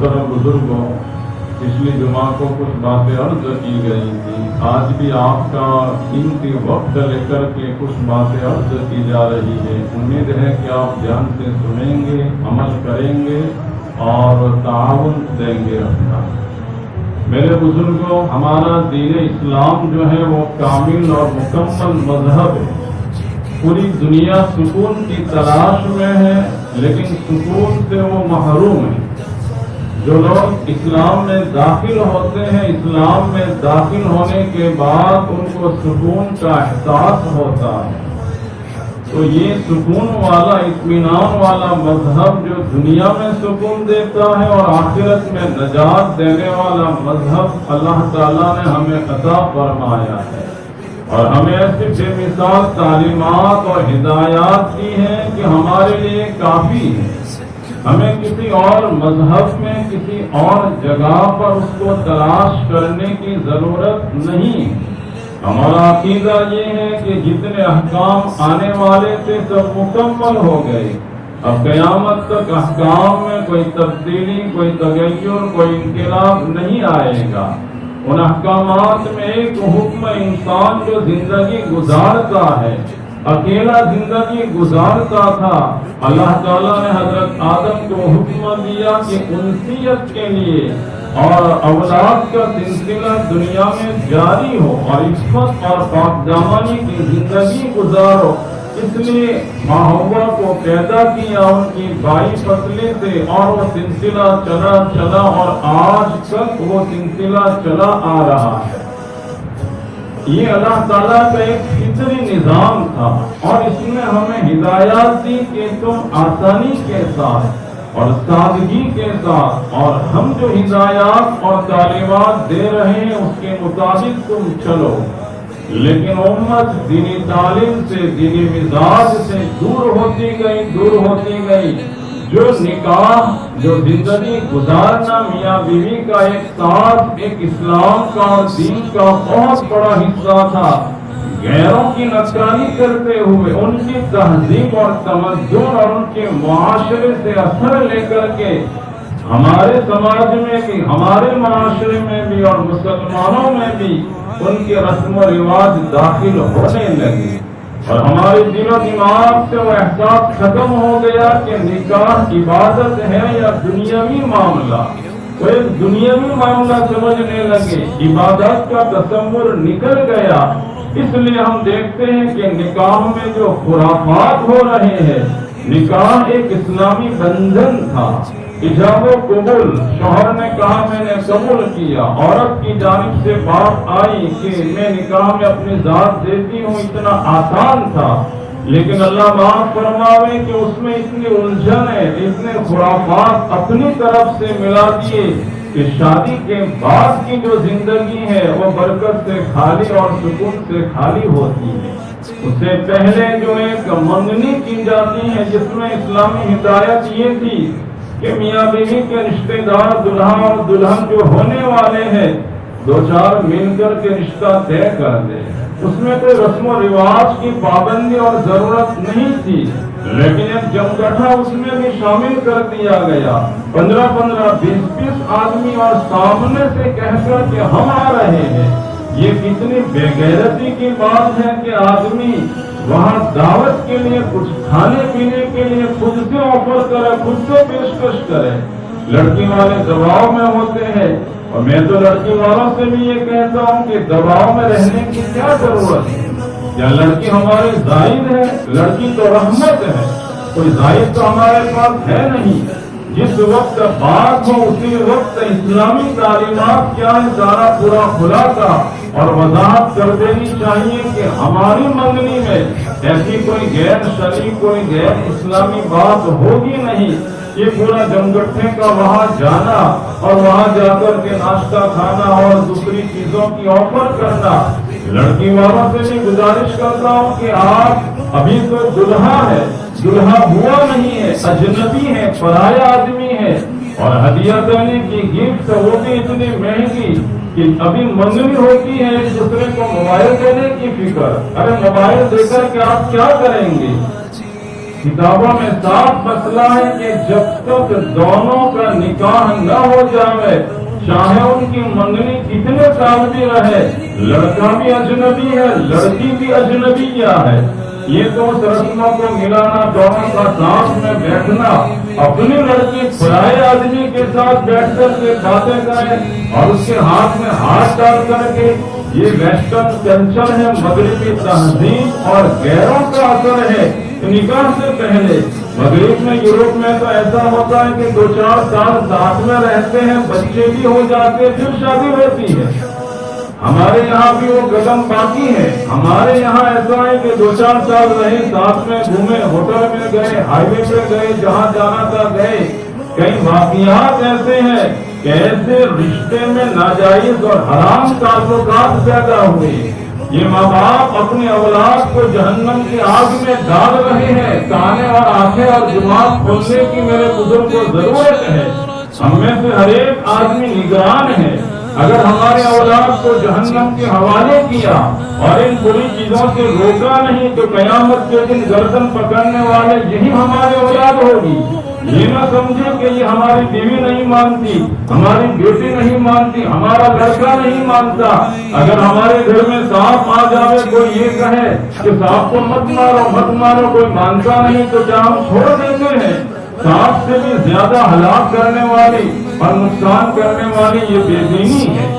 محترم بزرگوں، پچھلی جمعہ کو کچھ باتیں عرض کی گئی تھی، آج بھی آپ کا قیمتی وقت لے کر کے کچھ باتیں عرض کی جا رہی ہے۔ امید ہے کہ آپ دھیان سے سنیں گے، عمل کریں گے اور تعاون دیں گے اپنا۔ میرے بزرگوں، ہمارا دین اسلام جو ہے وہ کامل اور مکمل مذہب ہے۔ پوری دنیا سکون کی تلاش میں ہے، لیکن سکون سے وہ محروم ہے۔ جو لوگ اسلام میں داخل ہوتے ہیں، اسلام میں داخل ہونے کے بعد ان کو سکون کا احساس ہوتا ہے، تو یہ سکون والا، اطمینان والا مذہب جو دنیا میں سکون دیتا ہے اور آخرت میں نجات دینے والا مذہب اللہ تعالیٰ نے ہمیں عطا فرمایا ہے، اور ہمیں ایسی بے مثال تعلیمات اور ہدایات دی ہیں کہ ہمارے لیے کافی ہے۔ ہمیں کسی اور مذہب میں، کسی اور جگہ پر اس کو تلاش کرنے کی ضرورت نہیں۔ ہمارا عقیدہ یہ ہے کہ جتنے احکام آنے والے تھے سب مکمل ہو گئے، اب قیامت تک احکام میں کوئی تبدیلی، کوئی تغیر، کوئی انقلاب نہیں آئے گا۔ ان احکامات میں ایک حکم انسان جو زندگی گزارتا ہے، اکیلا زندگی گزارتا تھا، اللہ تعالیٰ نے حضرت آدم کو حکم دیا کہ انسیت کے لیے اور اولاد کا سلسلہ دنیا میں جاری ہو اور عصمت اور پاک دامانی کی زندگی گزارو۔ اس لیے ماں حوا کو پیدا کیا ان کی بائی فصلیں سے، اور وہ سلسلہ چلا اور آج تک وہ سلسلہ چلا آ رہا ہے۔ یہ اللہ تعالیٰ کا ایک فطری نظام تھا، اور اس نے ہمیں ہدایات دی کہ تم آسانی کے ساتھ اور سادگی کے ساتھ، اور ہم جو ہدایات اور تعلیمات دے رہے ہیں اس کے مطابق تم چلو۔ لیکن امت دینی تعلیم سے، دینی مزاج سے دور ہوتی گئی۔ جو نکاح، جو زندگی گزارنا میاں بیوی کا ایک ساتھ، ایک اسلام کا اور دین کا بہت بڑا حصہ تھا، غیروں کی نقصانی کرتے ہوئے ان کی تہذیب اور تمدن اور ان کے معاشرے سے اثر لے کر کے ہمارے سماج میں بھی، ہمارے معاشرے میں بھی اور مسلمانوں میں بھی ان کے رسم و رواج داخل ہونے لگے، اور ہمارے دل و دماغ سے وہ احساس ختم ہو گیا کہ نکاح عبادت ہے یا دنیاوی معاملہ۔ وہ ایک دنیاوی معاملہ سمجھنے لگے، عبادت کا تصور نکل گیا۔ اس لیے ہم دیکھتے ہیں کہ نکاح میں جو خرافات ہو رہے ہیں، نکاح ایک اسلامی بندھن تھا، ایجاب و قبول، شوہر نے کہا میں نے قبول کیا، عورت کی جانب سے بات آئی کہ میں نکاح میں اپنی ذات دیتی ہوں، اتنا آسان تھا، لیکن اللہ معاف فرماوے کہ اس میں اتنی الجھن ہے، اتنے خرافات اپنی طرف سے ملا دیے کہ شادی کے بعد کی جو زندگی ہے وہ برکت سے خالی اور سکون سے خالی ہوتی ہے۔ اس سے پہلے جو ایک منگنی کی جاتی ہے، جس میں اسلامی ہدایت یہ تھی کہ میاں بیوی کے رشتہ دار، دلہا اور دلہن جو ہونے والے ہیں، دو چار مل کر کے رشتہ طے کر دے۔ اس میں کوئی رسم و رواج کی پابندی اور ضرورت نہیں تھی، لیکن ایک جمگٹھا اس میں بھی شامل کر دیا گیا، 15 20 آدمی، اور سامنے سے کہہ کر کہ ہم آ رہے ہیں۔ یہ کتنی بے غیرتی کی بات ہے کہ آدمی وہاں دعوت کے لیے، کچھ کھانے پینے کے لیے خود سے آفر کرے، خود سے پیشکش کرے۔ لڑکی والے دباؤ میں ہوتے ہیں، اور میں تو لڑکی والوں سے بھی یہ کہتا ہوں کہ دباؤ میں رہنے کی کیا ضرورت ہے؟ کیا لڑکی ہماری زائد ہے؟ لڑکی تو رحمت ہے، کوئی زائد تو ہمارے پاس ہے نہیں۔ جس وقت بات ہو اسی وقت اسلامی تعلیمات کیا ہے سارا پورا خلاصہ اور وضاحت کر دینی چاہیے کہ ہماری منگنی میں ایسی کوئی غیر شرعی، کوئی غیر اسلامی بات ہوگی نہیں۔ یہ پورا جمگٹھے کا وہاں جانا اور وہاں جا کر کے ناشتہ کھانا اور دوسری چیزوں کی آفر کرنا، لڑکی والوں سے بھی گزارش کرتا ہوں کہ آپ ابھی تو دلہا ہے، دلہا ہوا نہیں ہے، اجنبی ہے، پرایا آدمی ہے، اور ہدیہ دینے کی گفٹ وہ بھی اتنی مہنگی کہ ابھی منگنی ہوتی ہے ایک دوسرے کو موبائل دینے کی فکر۔ ارے موبائل دے کر کے آپ کیا کریں گے؟ کتابوں میں صاف مسئلہ ہے کہ جب تک دونوں کا نکاح نہ ہو جائے، چاہے ان کی منگنی کتنے سال بھی رہے، لڑکا بھی اجنبی ہے، لڑکی بھی اجنبیہ ہے، یہ تو اس رسموں کو ملانا، دونوں کا ساتھ میں بیٹھنا، اپنی لڑکی پرائے آدمی کے ساتھ بیٹھ کر کے باتیں کریں اور اس کے ہاتھ میں ہاتھ ڈال کر کے، یہ ویسٹرن کلچر ہے، مغربی تہذیب اور غیروں کا اثر ہے۔ نکاح سے پہلے مغرب میں، یورپ میں تو ایسا ہوتا ہے کہ 2-4 سال ساتھ میں رہتے ہیں، بچے بھی ہو جاتے، پھر شادی ہوتی ہے۔ ہمارے یہاں بھی وہ قدم باقی ہے۔ ہمارے یہاں ایسا ہے کہ 2-4 سال رہے، ساتھ میں گھومے، ہوٹل میں گئے، ہائی وے پہ گئے، جہاں جانا تھا گئے۔ کئی واقعات ایسے ہیں کہ ایسے رشتے میں ناجائز اور حرام تعلقات پیدا ہوئے۔ یہ ماں باپ اپنی اولاد کو جہنم کی آگ میں ڈال رہے ہیں۔ کانیں اور آنکھیں اور دماغ کھولنے کی میرے بزرگ کو ضرورت ہے۔ ہم میں سے ہر ایک آدمی نگران ہے۔ اگر ہمارے اولاد کو جہنم کے حوالے کیا اور ان بری چیزوں سے روکا نہیں تو قیامت کے دن گردن پکڑنے والے یہی ہمارے اولاد ہوگی۔ یہ نہ سمجھے کہ یہ ہماری بیوی نہیں مانتی، ہماری بیٹی نہیں مانتی، ہمارا لڑکا نہیں مانتا۔ اگر ہمارے گھر میں سانپ آ جائے، کوئی یہ کہے کہ سانپ کو مت مارو مت مارو، کوئی مانتا نہیں تو کیا ہم چھوڑ دیتے ہیں؟ سانپ سے بھی زیادہ ہلاک کرنے والی اور نقصان کرنے والی یہ بے دینی ہے۔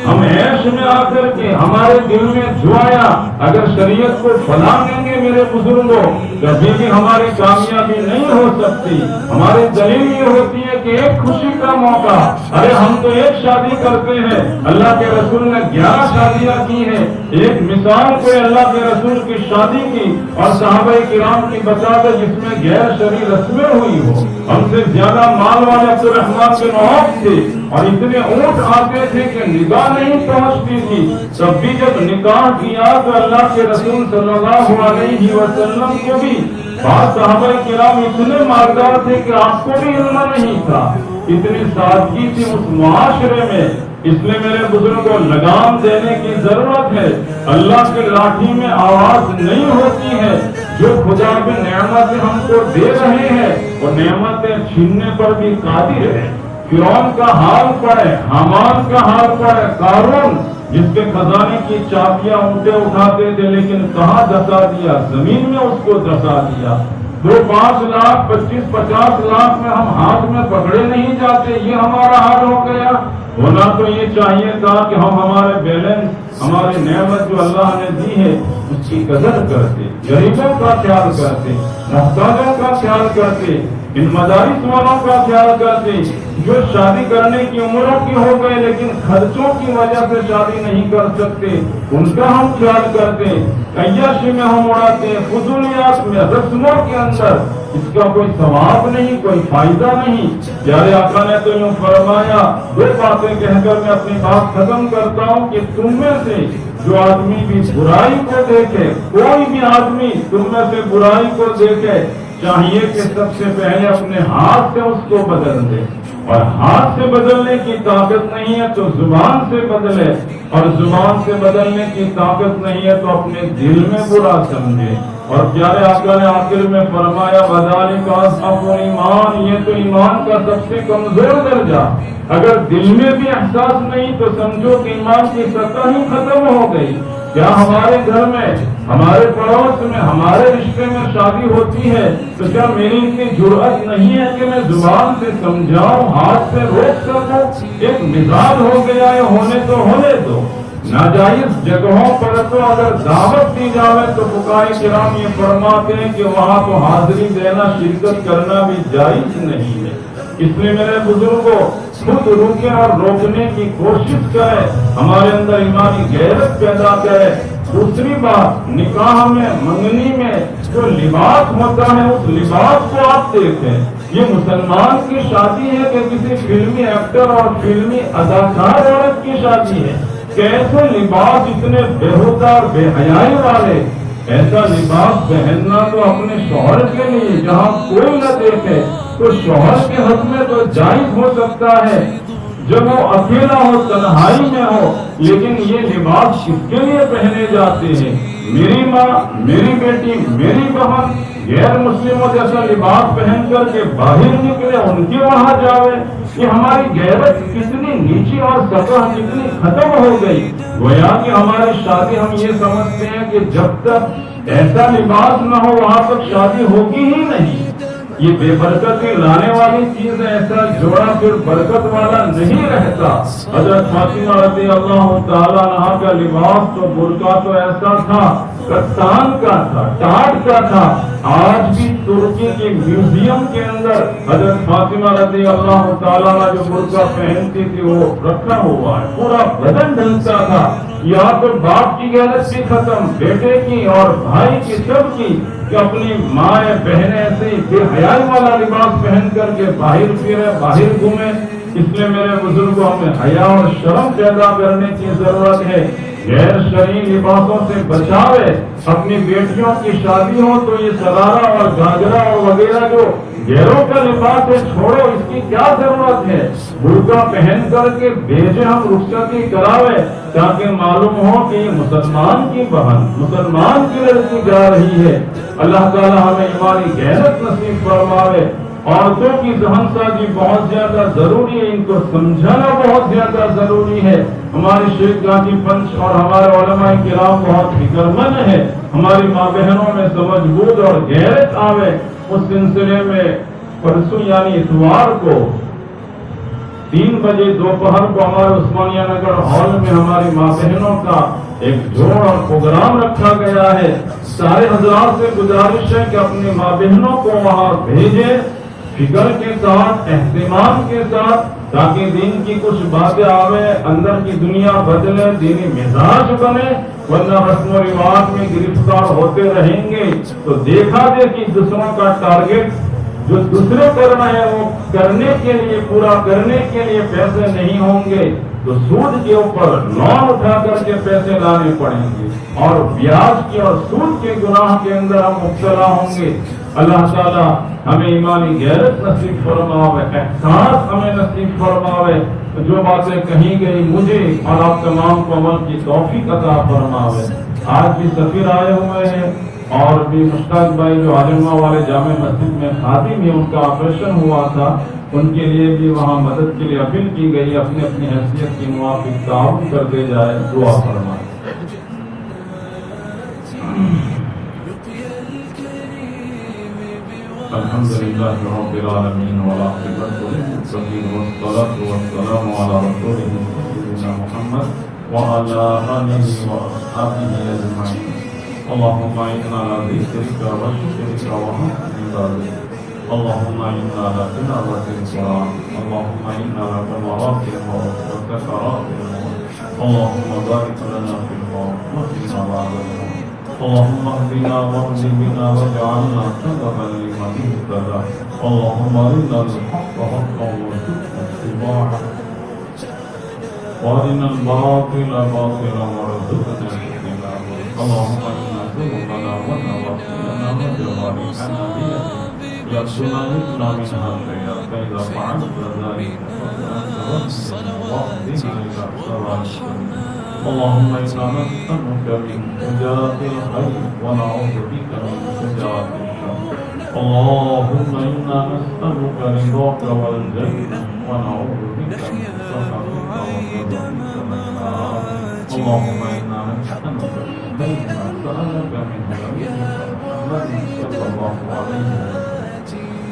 ہم عیش میں آ کر کے ہمارے دل میں جو آیا، اگر شریعت کو پھیلائیں گے میرے بزرگوں، کبھی بھی ہماری کامیابی نہیں ہو سکتی۔ ہماری دلیل یہ ہوتی ہے کہ ایک خوشی کا موقع، ارے ہم تو ایک شادی کرتے ہیں، اللہ کے رسول نے 11 شادیاں کی ہیں۔ ایک مثال کوئی اللہ کے رسول کی شادی کی اور صحابہ کرام کی بتا دے جس میں غیر شرعی رسمیں ہوئی ہو۔ ہم سے زیادہ مال والے عبد الرحمان بن عوف تھے اور اتنے اونٹ آتے تھے کہ نگاہ نہیں پہنچتی تھی، تب بھی جب نکاح کیا تو اللہ کے رسول صلی اللہ علیہ وسلم کو بھی بعض صحابہ کرام اتنے مالدار تھے کہ آپ کو بھی علم نہیں تھا۔ اتنی سادگی تھی اس معاشرے میں، اس لیے میرے بزرگوں کو لگام دینے کی ضرورت ہے۔ اللہ کی لاٹھی میں آواز نہیں ہوتی ہے۔ جو خدا کی نعمتیں ہم کو دے رہے ہیں وہ نعمتیں چھیننے پر بھی قادر ہے۔ فرعون کا حال پڑے، حامان کا حال پڑے، قارون جس کے خزانے کی چابیاں اونٹے اٹھاتے تھے لیکن کہاں دسا دیا، زمین میں اس کو دسا دیا۔ 2-5 لاکھ 25-50 لاکھ میں ہم ہاتھ میں پکڑے نہیں جاتے، یہ ہمارا حال ہو گیا۔ ہونا تو یہ چاہیے تھا کہ ہم ہمارے بیلنس، ہماری نعمت جو اللہ نے دی ہے اس کی قدر کرتے، غریبوں کا خیال کرتے، محتاجوں کا خیال کرتے، ان مدارس والوں کا خیال کرتے جو شادی کرنے کی عمروں کی ہو گئے لیکن خرچوں کی وجہ سے شادی نہیں کر سکتے، ان کا ہم خیال کرتے، عیاشی میں ہم اڑاتے، فضولیات میں، رسموں کے اندر اس کا کوئی ثواب نہیں، کوئی فائدہ نہیں۔ پیارے آقا نے تو یوں فرمایا، 2 باتیں کہہ کر میں اپنی بات ختم کرتا ہوں کہ تم میں سے جو آدمی بھی برائی کو دیکھے، کوئی بھی آدمی تم میں سے برائی کو دیکھے، چاہیے کہ سب سے پہلے اپنے ہاتھ سے اس کو بدل دے، اور ہاتھ سے بدلنے کی طاقت نہیں ہے تو زبان سے بدلے، اور زبان سے بدلنے کی طاقت نہیں ہے تو اپنے دل میں برا سمجھے۔ اور پیارے آقا نے آخر میں فرمایا وذالک اضعف ایمان، یہ تو ایمان کا سب سے کمزور درجہ۔ اگر دل میں بھی احساس نہیں تو سمجھو کہ ایمان کی سطح ہی ختم ہو گئی۔ کیا ہمارے گھر میں، ہمارے پڑوس میں، ہمارے رشتے میں شادی ہوتی ہے تو کیا میری اتنی جرأت نہیں ہے کہ میں زبان سے سمجھاؤں، ہاتھ سے روک سکوں؟ ایک مزاج ہو گیا ہے، ہونے تو ہونے دو۔ ناجائز جگہوں پر تو اگر دعوت دی جائے تو فقہاء کرام یہ فرماتے ہیں کہ وہاں تو حاضری دینا، شرکت کرنا بھی جائز نہیں ہے۔ اس لیے میرے بزرگوں خود روکیں اور روکنے کی کوشش کریں، ہمارے اندر ایمانی غیرت پیدا کرے۔ دوسری بات، نکاح میں، منگنی میں جو لباس ہوتا ہے اس لباس کو آپ دیکھیں۔ یہ مسلمان کی شادی ہے کہ کسی فلمی ایکٹر اور فلمی اداکار عورت کی شادی ہے؟ کیسے لباس اتنے بےہودہ اور بے حیائی والے! ایسا لباس پہننا تو اپنے شوہر کے لیے، جہاں کوئی نہ دیکھے تو شوہر کے حق میں تو جائز ہو سکتا ہے جب وہ اکیلا ہو، تنہائی میں ہو، لیکن یہ لباس کس کے لیے پہنے جاتے ہیں؟ میری ماں، میری بیٹی، میری بہن، غیر مسلموں جیسا لباس پہن کر کے باہر نکلے، ان کے وہاں جاوے، یہ ہماری غیرت کتنی نیچی اور سطح کتنی ختم ہو گئی۔ گویا کہ ہماری شادی ہم یہ سمجھتے ہیں کہ جب تک ایسا لباس نہ ہو وہاں تک شادی ہوگی ہی نہیں۔ یہ بے برکتی لانے والی چیز ہے، ایسا جوڑا پھر برکت والا نہیں رہتا۔ حضرت فاطمہ رضی اللہ تعالیٰ عنہا کا لباس تو برقع تو ایسا تھا، کتان کا تھا، ٹاٹ کا تھا۔ آج بھی ترکی کے میوزیم کے اندر حضرت فاطمہ رضی اللہ تعالیٰ عنہ جو برقع پہنتی تھی وہ رکھا ہوا ہے، پورا بدن ڈھلتا تھا۔ یہاں تو باپ کی غیرت بھی ختم، بیٹے کی اور بھائی کی، سب کی، کہ اپنی ماں بہنیں ایسے بے حیائی والا لباس پہن کر کے باہر پھرے، باہر گھومے۔ اس لیے میرے بزرگوں ہمیں حیا اور شرم پیدا کرنے کی ضرورت ہے۔ غیر شرعی لباسوں سے بچاوے۔ اپنی بیٹیوں کی شادی ہو تو یہ سرارا اور گھاگھرا اور وغیرہ جو غیروں کا لباس ہے چھوڑو، اس کی کیا ضرورت ہے؟ برقع پہن کر کے بھیجے، ہم رخصتی کراوے تاکہ معلوم ہو کہ یہ مسلمان کی بہن، مسلمان کی لڑکی جا رہی ہے۔ اللہ تعالی ہمیں ایمانی غیرت نصیب فرماوے۔ عورتوں کی ذہن سازی بہت زیادہ ضروری ہے، ان کو سمجھانا بہت زیادہ ضروری ہے۔ ہمارے شیخ گاندھی پنچ اور ہمارے علماء کرام بہت فکر مند ہے، ہماری ماں بہنوں میں سمجھ بوجھ اور غیرت آوے۔ اس سلسلے میں پرسوں یعنی اتوار کو 3 بجے دوپہر کو ہمارے عثمانیہ نگر ہال میں ہماری ماں بہنوں کا ایک جوڑ اور پروگرام رکھا گیا ہے۔ سارے حضرات سے گزارش ہے کہ اپنی ماں بہنوں کو وہاں بھیجیں، فکر کے ساتھ، اہتمام کے ساتھ، تاکہ دین کی کچھ باتیں آوے، اندر کی دنیا بدلے، دینی مزاج بنے۔ ورنہ رسم و رواج میں گرفتار ہوتے رہیں گے تو دیکھا دیکھی دوسروں کا ٹارگٹ جو دوسرے کرنا ہے وہ کرنے کے لیے، پورا کرنے کے لیے پیسے نہیں ہوں گے تو سود کے اوپر لون اٹھا کر کے پیسے لانے پڑیں گے، اور بیاج کے اور سود کے گناہ کے اندر ہم مبتلا ہوں گے۔ اللہ تعالی ہمیں ایمانی غیرت نصیب فرماوے، احساس ہمیں نصیب فرماوے، جو باتیں کہی گئی مجھے اور آپ تمام کو عمل کی توفیق عطا فرماوے۔ آج بھی سفیر آئے ہوئے ہیں اور بھی مشتاق بھائی جو عالمہ والے جامع مسجد میں خادم ہیں، ان کا آپریشن ہوا تھا، ان کے لیے بھی وہاں مدد کے لیے اپیل کی گئی، اپنی اپنی حیثیت کے موافق تعاون کرتے جائے، دعا فرمائے۔ الحمدللہ رب العالمین والعاقبۃ للمتقین والصلاۃ والسلام علی رسولہ سیدنا محمد وعلی آلہ واصحابہ اجمعین۔ اللهم انا على ذكرك وشكرك وحسن عبادتك، اللهم انا على تلاوة القرآن، اللهم انا على مراقب وسكرات الموت، اللهم بارك لنا في الموت وقنا عذاب النار، اللهم اهدنا واهد بنا واجعلنا سببا لمن اهتدى، اللهم ارنا الحق حقا وارزقنا اتباعه وارنا الباطل باطلا وارزقنا اجتنابه، اللهم انا ذنوبنا ونواصينا وجوارحنا بيدك يغسلنا منا منها شيئا، فاذا فعلت ذلك فانت ربنا واهدنا الى صراط السبيل، اللهم انا نسألك من فجاءة الخير ونعوذ بك من فجاءة الشر، اللهم انا نسألك رضاك والجنة ونعوذ بك من سخطك وغضبك والنار، اللهم انا نسألك خير ما سألك منه نبيك محمد صلى الله عليه وسلم،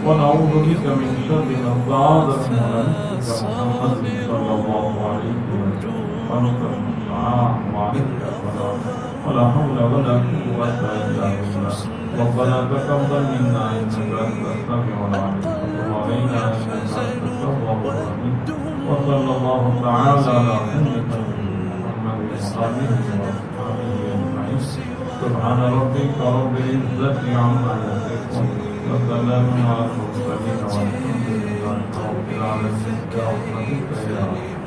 ونعوذ بك من شر ما استعاذك منه نبيك محمد صلى الله عليه وسلم، ونسألك ولا حول ولا قوة إلا بالله، ربنا تقبل منا إنك أنت السميع العليم وتب علينا إنك أنت التواب الرحيم، وصلى الله تعالى على سيدنا محمد وآله وصحبه أجمعين، سبحان ربك رب العزة عما يصفون وسلام على المرسلين والحمد لله رب العالمين برحمتك يا